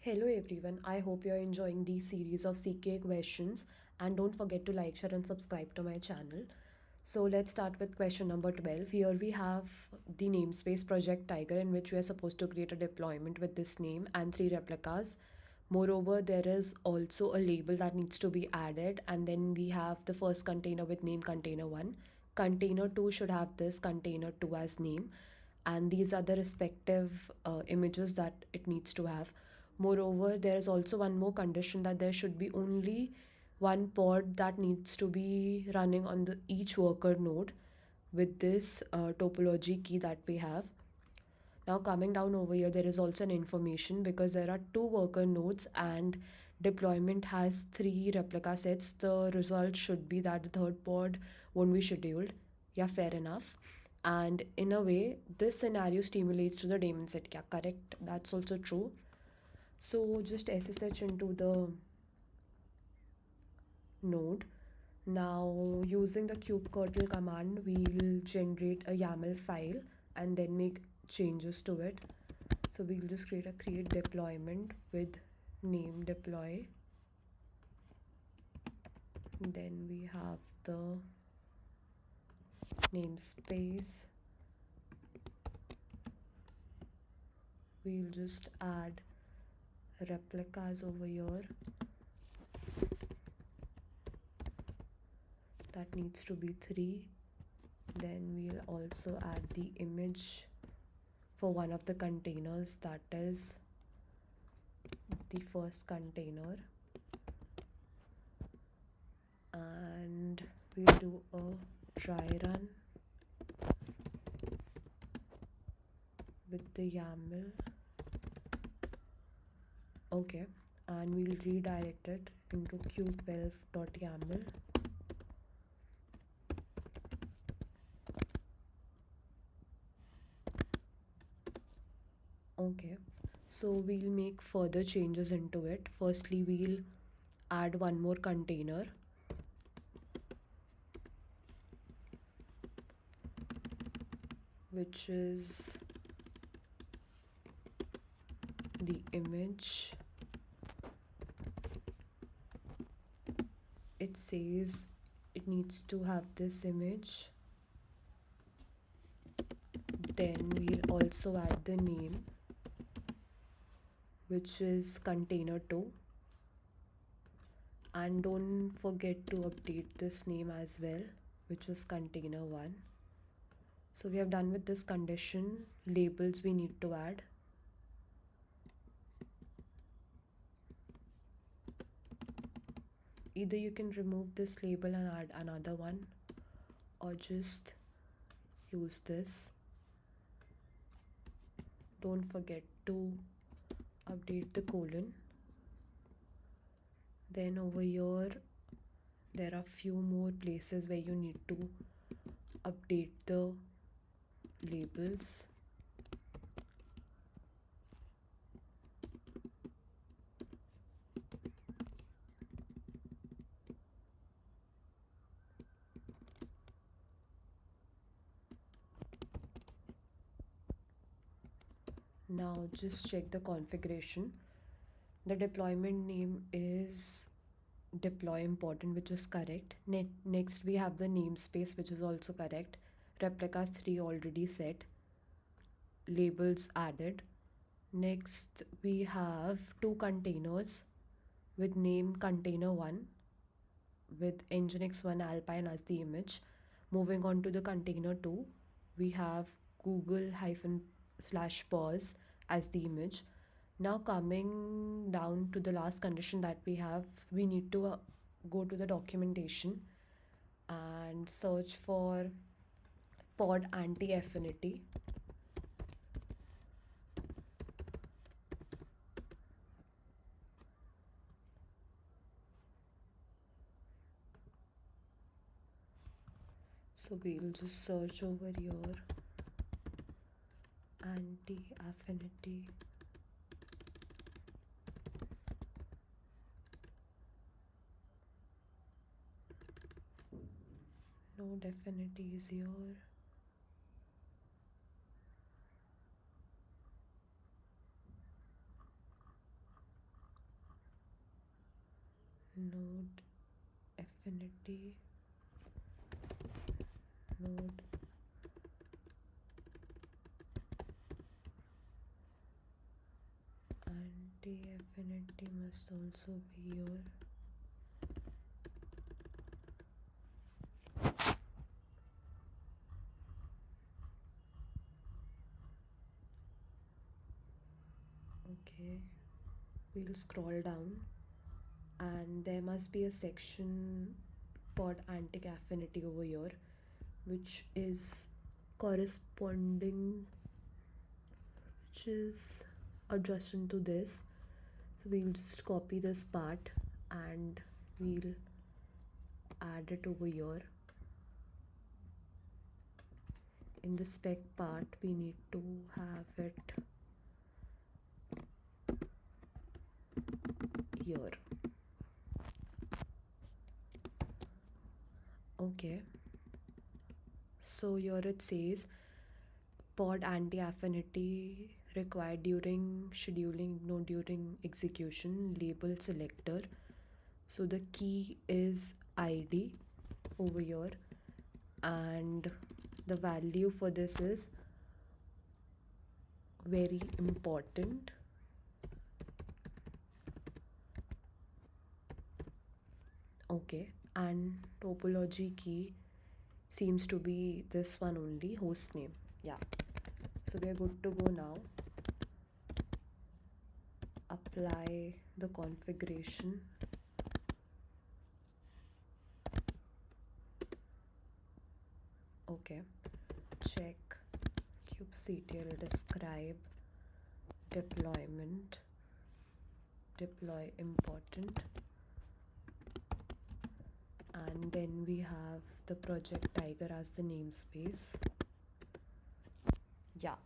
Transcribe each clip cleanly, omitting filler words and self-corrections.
Hello everyone, I hope you're enjoying these series of CKA questions and don't forget to like, share and subscribe to my channel. So let's start with question number 12. Here we have the namespace project Tiger in which we are supposed to create a deployment with this name and 3 replicas. Moreover, there is also a label that needs to be added, and then we have the first container with name container 1. Container 2 should have this container 2 as name, and these are the respective images that it needs to have. Moreover, there is also one more condition that there should be only one pod that needs to be running on the each worker node with this topology key that we have. Now coming down over here, there is also an information because there are 2 worker nodes and deployment has 3 replica sets. The result should be that the third pod won't be scheduled. Yeah, fair enough. And in a way, this scenario stimulates to the daemon set. Yeah, correct. That's also true. So just SSH into the node. Now using the kubectl command, we'll generate a YAML file and then make changes to it. So we'll just create deployment with name deploy. Then we have the namespace. We'll just add replicas over here. That needs to be 3. Then we'll also add the image for one of the containers, that is the first container, and we'll do a try run with the YAML. Okay, and we'll redirect it into kubectl.yaml. Okay, so we'll make further changes into it. Firstly, we'll add one more container, which is the image. It says it needs to have this image. Then we'll also add the name, which is container 2, and don't forget to update this name as well, which is container 1. So we have done with this condition. Labels we need to add. Either you can remove this label and add another one, or just use this. Don't forget to update the colon. Then over here there are few more places where you need to update the labels. Now just check the configuration. The deployment name is deploy important, which is correct. Next we have the namespace, which is also correct. Replicas 3 already set. Labels added. Next we have 2 containers with name container 1 with nginx1 alpine as the image. Moving on to the container 2, we have google-/pause as the image. Now coming down to the last condition that we have, we need to go to the documentation and search for pod anti-affinity. So we'll just search over here anti-affinity. No affinity is here. node affinity, node anti-affinity must also be your okay. We'll scroll down and there must be a section pod anti-affinity over here, which is corresponding, which is adjacent to this. So we'll just copy this part and we'll add it over here. In the spec part we need to have it here. Okay, so here it says pod anti-affinity required during scheduling, no during execution, label selector. So the key is id over here and the value for this is very important. Okay, and topology key seems to be this one only, host name. Yeah, so we are good to go now. Apply the configuration. Okay, check kubectl describe deployment, deploy important, and then we have the project tiger as the namespace. Yeah,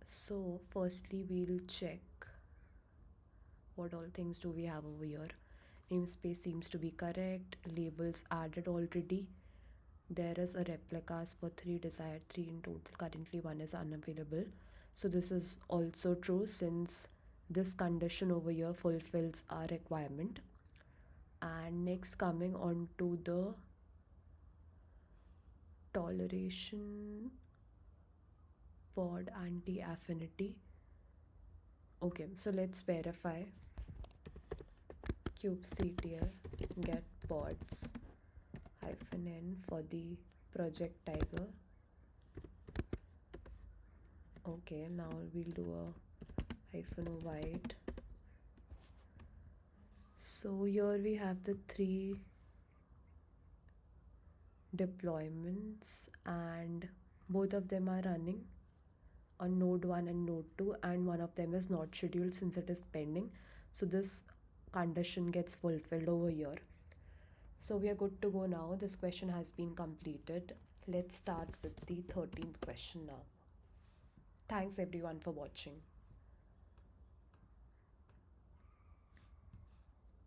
so firstly we'll check what all things do we have over here. Namespace seems to be correct, labels added already. There is a replicas for 3 desired, 3 in total, currently 1 is unavailable. So this is also true since this condition over here fulfills our requirement. And next, coming on to the toleration pod anti-affinity. Okay, so let's verify kubectl get pods -n for the project tiger. Okay, now we'll do a -o so here we have the 3 deployments and both of them are running on node 1 and node 2 and one of them is not scheduled since it is pending, so this condition gets fulfilled over here. So we are good to go now. This question has been completed. Let's start with the 13th question now. Thanks everyone for watching.